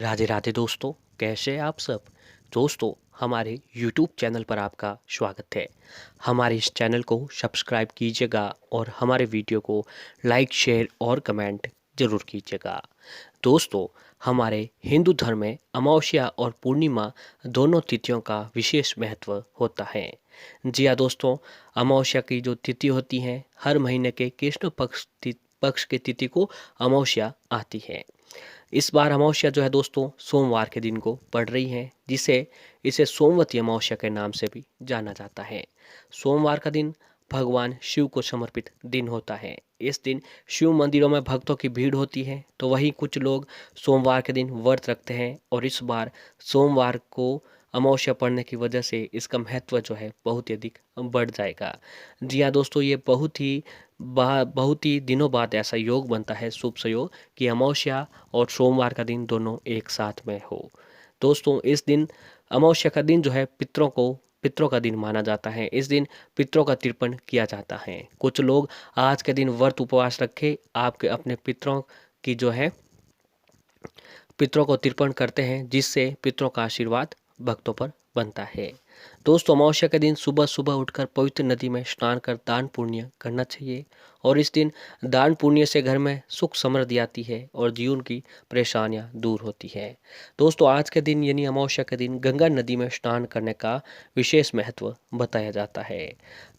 राधे राधे दोस्तों, कैसे हैं आप सब। दोस्तों, हमारे YouTube चैनल पर आपका स्वागत है। हमारे इस चैनल को सब्सक्राइब कीजिएगा और हमारे वीडियो को लाइक शेयर और कमेंट ज़रूर कीजिएगा। दोस्तों, हमारे हिंदू धर्म में अमावस्या और पूर्णिमा दोनों तिथियों का विशेष महत्व होता है। जी हाँ दोस्तों, अमावस्या की जो तिथि होती है, हर महीने के कृष्ण पक्ष की तिथि को अमावस्या आती है। इस बार अमावस्या जो है दोस्तों, सोमवार के दिन को पड़ रही है, जिसे इसे सोमवती अमावस्या के नाम से भी जाना जाता है। सोमवार का दिन भगवान शिव को समर्पित दिन होता है। इस दिन शिव मंदिरों में भक्तों की भीड़ होती है, तो वहीं कुछ लोग सोमवार के दिन व्रत रखते हैं और इस बार सोमवार को अमावस्या पड़ने की वजह से इसका महत्व जो है बहुत ही अधिक बढ़ जाएगा। जी हाँ दोस्तों, ये बहुत ही दिनों बाद ऐसा योग बनता है, शुभ संयोग, कि अमावस्या और सोमवार का दिन दोनों एक साथ में हो। दोस्तों, इस दिन अमावस्या का दिन जो है पितरों का दिन माना जाता है। इस दिन पितरों का तर्पण किया जाता है। कुछ लोग आज के दिन व्रत उपवास रखे आपके अपने पितरों की जो है पितरों को तर्पण करते हैं, जिससे पितरों का आशीर्वाद भक्तों पर बनता है। दोस्तों, अमावस्या के दिन सुबह सुबह उठकर पवित्र नदी में स्नान कर दान पुण्य करना चाहिए और इस दिन दान पुण्य से घर में सुख समृद्धि आती है और जीवन की परेशानियां दूर होती है। दोस्तों, आज के दिन यानी अमावस्या के दिन गंगा नदी में स्नान करने का विशेष महत्व बताया जाता है।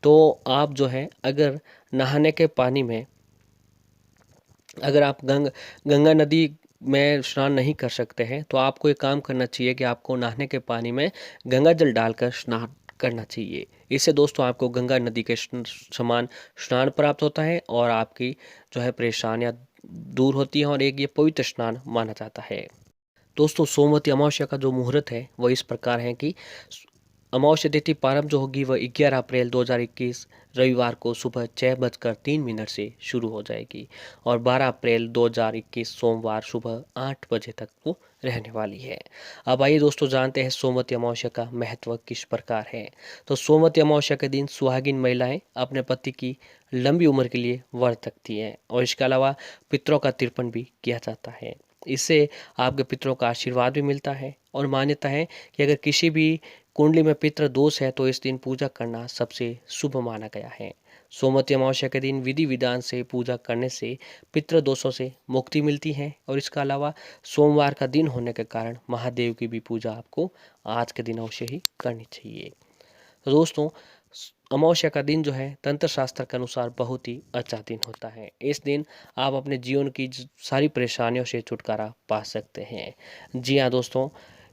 तो आप जो है अगर नहाने के पानी में अगर आप गंगा नदी में स्नान नहीं कर सकते हैं, तो आपको एक काम करना चाहिए कि आपको नहाने के पानी में गंगा जल डालकर स्नान करना चाहिए। इससे दोस्तों आपको गंगा नदी के समान स्नान प्राप्त होता है और आपकी जो है परेशानियां दूर होती हैं और एक ये पवित्र स्नान माना जाता है। दोस्तों, सोमवती अमावस्या का जो मुहूर्त है वह इस प्रकार है कि अमावस्या तिथि प्रारंभ जो होगी वह 11 अप्रैल 2021 रविवार को सुबह 6:03 से शुरू हो जाएगी और 12 अप्रैल 2021 सोमवार सुबह 8 बजे तक वो रहने वाली है। अब आइए दोस्तों जानते हैं सोमवती अमावस्या का महत्व किस प्रकार है। तो सोमवती अमावस्या के दिन सुहागिन महिलाएं अपने पति की लंबी उम्र के लिए व्रत रखती हैं और इसके अलावा पितरों का तर्पण भी किया जाता है। इससे आपके पितरों का आशीर्वाद भी मिलता है और मान्यता है कि अगर किसी भी कुंडली में पितृ दोष है तो इस दिन पूजा करना सबसे शुभ माना गया है। सोमवती अमावस्या के दिन विधि विधान से पूजा करने से पितृ दोषों से मुक्ति मिलती है और इसके अलावा सोमवार का दिन होने के कारण महादेव की भी पूजा आपको आज के दिन अवश्य ही करनी चाहिए। तो दोस्तों, अमावस्या का दिन जो है तंत्र शास्त्र के अनुसार बहुत ही अच्छा दिन होता है। इस दिन आप अपने जीवन की सारी परेशानियों से छुटकारा पा सकते हैं। जी हाँ दोस्तों,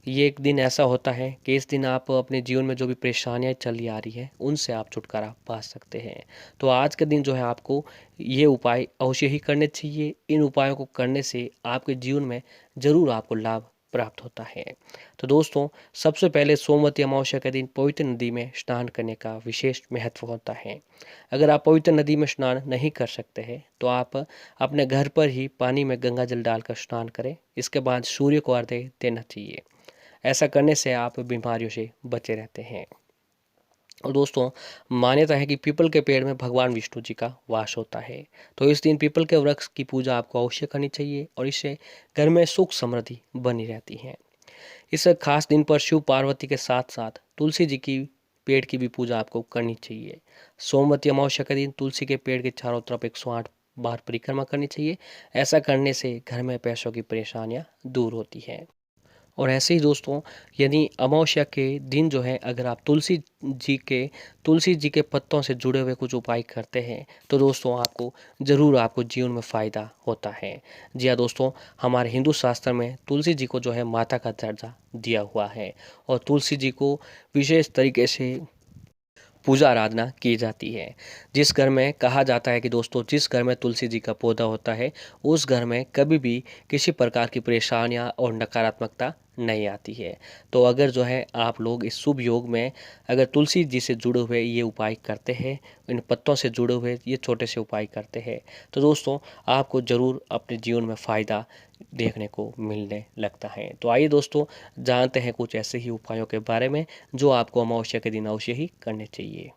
ये एक दिन ऐसा होता है कि इस दिन आप अपने जीवन में जो भी परेशानियां चली आ रही हैं उनसे आप छुटकारा पा सकते हैं। तो आज के दिन जो है आपको ये उपाय अवश्य ही करने चाहिए। इन उपायों को करने से आपके जीवन में ज़रूर आपको लाभ प्राप्त होता है। तो दोस्तों, सबसे पहले सोमवती अमावस्या के दिन पवित्र नदी में स्नान करने का विशेष महत्व होता है। अगर आप पवित्र नदी में स्नान नहीं कर सकते हैं तो आप अपने घर पर ही पानी में गंगा जल डालकर स्नान करें। इसके बाद सूर्य को अर्घ्य देना चाहिए। ऐसा करने से आप बीमारियों से बचे रहते हैं। और दोस्तों, मान्यता है कि पीपल के पेड़ में भगवान विष्णु जी का वास होता है। तो इस दिन पीपल के वृक्ष की पूजा आपको अवश्य करनी चाहिए और इससे घर में सुख समृद्धि बनी रहती है। इस खास दिन पर शिव पार्वती के साथ साथ तुलसी जी की पेड़ की भी पूजा आपको करनी चाहिए। सोमवती अमावस्या के दिन तुलसी के पेड़ के चारों तरफ 108 बार परिक्रमा करनी चाहिए। ऐसा करने से घर में पैसों की परेशानियां दूर होती हैं। और ऐसे ही दोस्तों, यदि अमावस्या के दिन जो है अगर आप तुलसी जी के पत्तों से जुड़े हुए कुछ उपाय करते हैं तो दोस्तों आपको जीवन में फ़ायदा होता है। जी हाँ दोस्तों, हमारे हिंदू शास्त्र में तुलसी जी को जो है माता का दर्जा दिया हुआ है और तुलसी जी को विशेष तरीके से पूजा आराधना की जाती है। जिस घर में कहा जाता है कि दोस्तों, जिस घर में तुलसी जी का पौधा होता है उस घर में कभी भी किसी प्रकार की परेशानियां और नकारात्मकता नहीं आती है। तो अगर जो है आप लोग इस शुभ योग में अगर तुलसी जी से जुड़े हुए ये उपाय करते हैं, इन पत्तों से जुड़े हुए ये छोटे से उपाय करते हैं, तो दोस्तों आपको ज़रूर अपने जीवन में फ़ायदा देखने को मिलने लगता है। तो आइए दोस्तों जानते हैं कुछ ऐसे ही उपायों के बारे में जो आपको अमावस्या के दिन अवश्य ही करने चाहिए।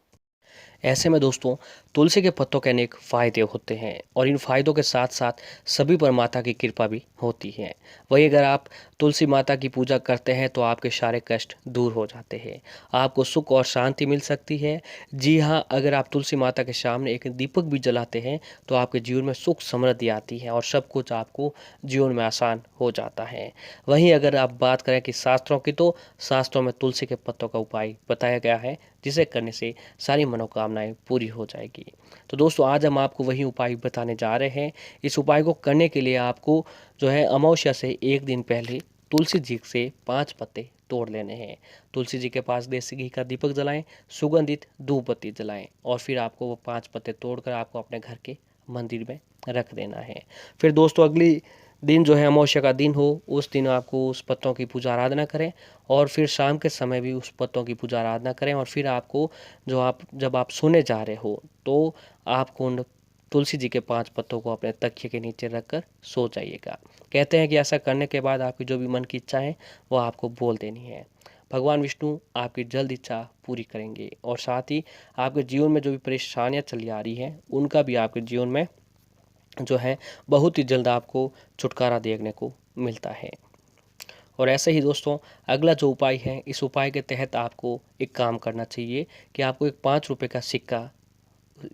ऐसे में दोस्तों तुलसी के पत्तों के अनेक फायदे होते हैं और इन फायदों के साथ साथ सभी पर माता की कृपा भी होती है। वही अगर आप तुलसी माता की पूजा करते हैं तो आपके सारे कष्ट दूर हो जाते हैं, आपको सुख और शांति मिल सकती है। जी हाँ, अगर आप तुलसी माता के सामने एक दीपक भी जलाते हैं तो आपके जीवन में सुख समृद्धि आती है और सब कुछ आपको जीवन में आसान हो जाता है। वहीं अगर आप बात करें कि शास्त्रों की, तो शास्त्रों में तुलसी के पत्तों का उपाय बताया गया है जिसे करने से सारी मनोकामनाएं पूरी हो जाएगी। तो दोस्तों आज हम आपको वही उपाय बताने जा रहे हैं। इस उपाय को करने के लिए आपको जो है अमावस्या से एक दिन पहले तुलसी जी से 5 पत्ते तोड़ लेने हैं। तुलसी जी के पास देसी घी का दीपक जलाएं, सुगंधित धूप बत्ती जलाएं और फिर आपको वो 5 पत्ते तोड़कर आपको अपने घर के मंदिर में रख देना है। फिर दोस्तों अगली दिन जो है अमावस्या का दिन हो, उस दिन आपको उस पत्तों की पूजा आराधना करें और फिर शाम के समय भी उस पत्तों की पूजा आराधना करें और फिर आपको जब आप सोने जा रहे हो तो आपको उन तुलसी जी के 5 पत्तों को अपने तकिए के नीचे रखकर सो जाइएगा। कहते हैं कि ऐसा करने के बाद आपकी जो भी मन की इच्छा है वो आपको बोल देनी है। भगवान विष्णु आपकी जल्द इच्छा पूरी करेंगे और साथ ही आपके जीवन में जो भी परेशानियां चली आ रही हैं उनका भी आपके जीवन में जो है बहुत ही जल्द आपको छुटकारा देखने को मिलता है। और ऐसे ही दोस्तों अगला जो उपाय है, इस उपाय के तहत आपको एक काम करना चाहिए कि आपको एक 5 रुपये का सिक्का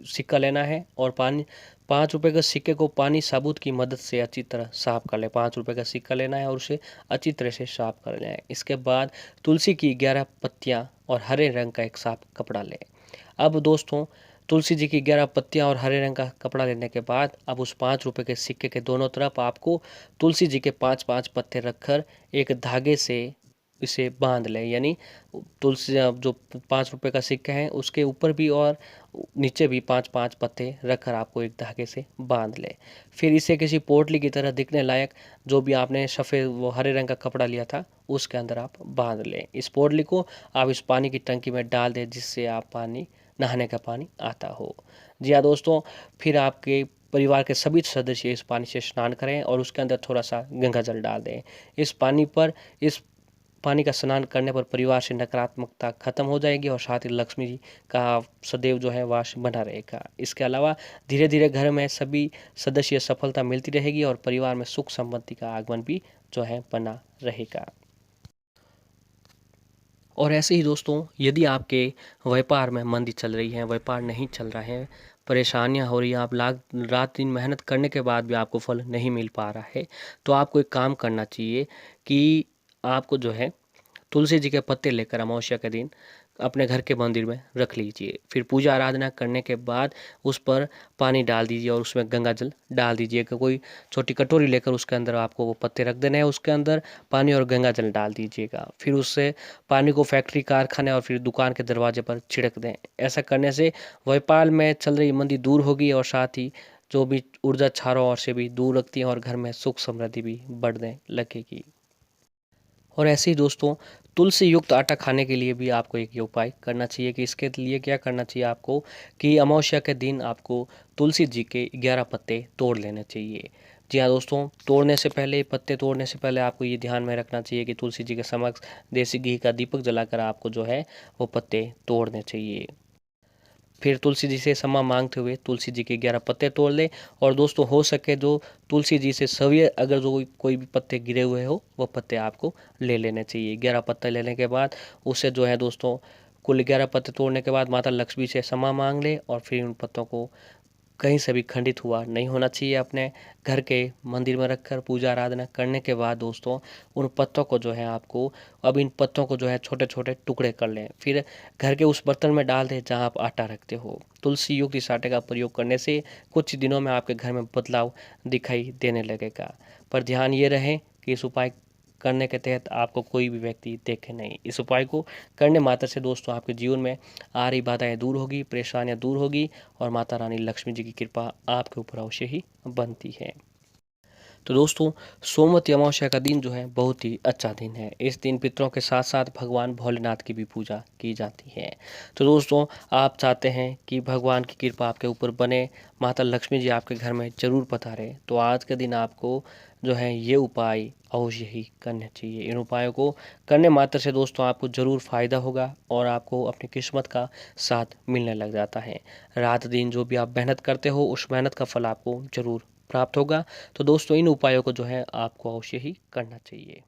सिक्का लेना है और 5 रुपये के सिक्के को पानी साबुत की मदद से अच्छी तरह साफ कर लें। 5 रुपये का सिक्का लेना है और उसे अच्छी तरह से साफ कर लें। इसके बाद तुलसी की 11 पत्तियां और हरे रंग का एक साफ कपड़ा लें। अब दोस्तों तुलसी जी की 11 पत्तियां और हरे रंग का कपड़ा लेने के बाद अब उस 5 रुपये के सिक्के के दोनों तरफ आपको तुलसी जी के 5-5 पत्ते रखकर एक धागे से इसे बांध लें। यानी तुलसी जो 5 रुपये का सिक्का है उसके ऊपर भी और नीचे भी 5-5 पत्ते रखकर आपको एक धागे से बांध लें। फिर इसे किसी पोटली की तरह दिखने लायक जो भी आपने सफ़ेद वो हरे रंग का कपड़ा लिया था उसके अंदर आप बांध लें। इस पोटली को आप इस पानी की टंकी में डाल दें जिससे आप पानी नहाने का पानी आता हो। जी हाँ दोस्तों, फिर आपके परिवार के सभी सदस्य इस पानी से स्नान करें और उसके अंदर थोड़ा सा गंगा जल डाल दें। इस पानी का स्नान करने पर परिवार से नकारात्मकता खत्म हो जाएगी और साथ ही लक्ष्मी जी का सदैव जो है वास बना रहेगा। इसके अलावा धीरे धीरे घर में सभी सदस्य सफलता मिलती रहेगी और परिवार में सुख समृद्धि का आगमन भी जो है बना रहेगा। और ऐसे ही दोस्तों यदि आपके व्यापार में मंदी चल रही है, व्यापार नहीं चल रहा है, परेशानियां हो रही हैं, आप रात दिन मेहनत करने के बाद भी आपको फल नहीं मिल पा रहा है, तो आपको एक काम करना चाहिए कि आपको जो है तुलसी जी के पत्ते लेकर अमावस्या के दिन अपने घर के मंदिर में रख लीजिए। फिर पूजा आराधना करने के बाद उस पर पानी डाल दीजिए और उसमें गंगा जल डाल दीजिए। कि कोई छोटी कटोरी लेकर उसके अंदर आपको वो पत्ते रख देने हैं, उसके अंदर पानी और गंगा जल डाल दीजिएगा। फिर उससे पानी को फैक्ट्री, कारखाने और फिर दुकान के दरवाजे पर छिड़क दें। ऐसा करने से व्यापार में चल रही मंदी दूर होगी और साथ ही जो भी ऊर्जा चारों ओर से भी दूर रखती है और घर में सुख समृद्धि भी बढ़ने लगेगी। और ऐसे ही दोस्तों तुलसी युक्त आटा खाने के लिए भी आपको एक ये उपाय करना चाहिए कि इसके लिए क्या करना चाहिए आपको कि अमावस्या के दिन आपको तुलसी जी के 11 पत्ते तोड़ लेने चाहिए। जी हाँ दोस्तों, पत्ते तोड़ने से पहले आपको ये ध्यान में रखना चाहिए कि तुलसी जी के समक्ष देसी घी का दीपक जलाकर आपको जो है वो पत्ते तोड़ने चाहिए। फिर तुलसी जी से क्षमा मांगते हुए तुलसी जी के 11 पत्ते तोड़ लें और दोस्तों हो सके जो तुलसी जी से सभी अगर जो कोई भी पत्ते गिरे हुए हो वो पत्ते आपको ले लेने चाहिए। 11 पत्ते लेने के बाद उससे जो है दोस्तों कुल 11 पत्ते तोड़ने के बाद माता लक्ष्मी से क्षमा मांग ले और फिर उन पत्तों को कहीं से भी खंडित हुआ नहीं होना चाहिए। अपने घर के मंदिर में रखकर पूजा आराधना करने के बाद दोस्तों उन पत्तों को जो है आपको अब इन पत्तों को जो है छोटे छोटे टुकड़े कर लें। फिर घर के उस बर्तन में डाल दें जहां आप आटा रखते हो। तुलसी युक्त इस आटे का प्रयोग करने से कुछ दिनों में आपके घर में बदलाव दिखाई देने लगेगा। पर ध्यान ये रहे कि इस उपाय करने के तहत आपको कोई भी व्यक्ति देखे नहीं। इस उपाय को करने मात्र से दोस्तों आपके जीवन में आ रही बाधाएं दूर होगी, परेशानियां दूर होगी और माता रानी लक्ष्मी जी की कृपा आपके ऊपर अवश्य ही बनती है। तो दोस्तों सोमवती अमावस्या का दिन जो है बहुत ही अच्छा दिन है। इस दिन पितरों के साथ साथ भगवान भोलेनाथ की भी पूजा की जाती है। तो दोस्तों आप चाहते हैं कि भगवान की कृपा आपके ऊपर बने, माता लक्ष्मी जी आपके घर में जरूर पधारे, तो आज के दिन आपको जो है ये उपाय अवश्य ही करने चाहिए। इन उपायों को करने मात्र से दोस्तों आपको ज़रूर फ़ायदा होगा और आपको अपनी किस्मत का साथ मिलने लग जाता है। रात दिन जो भी आप मेहनत करते हो उस मेहनत का फल आपको ज़रूर प्राप्त होगा। तो दोस्तों इन उपायों को जो है आपको अवश्य ही करना चाहिए।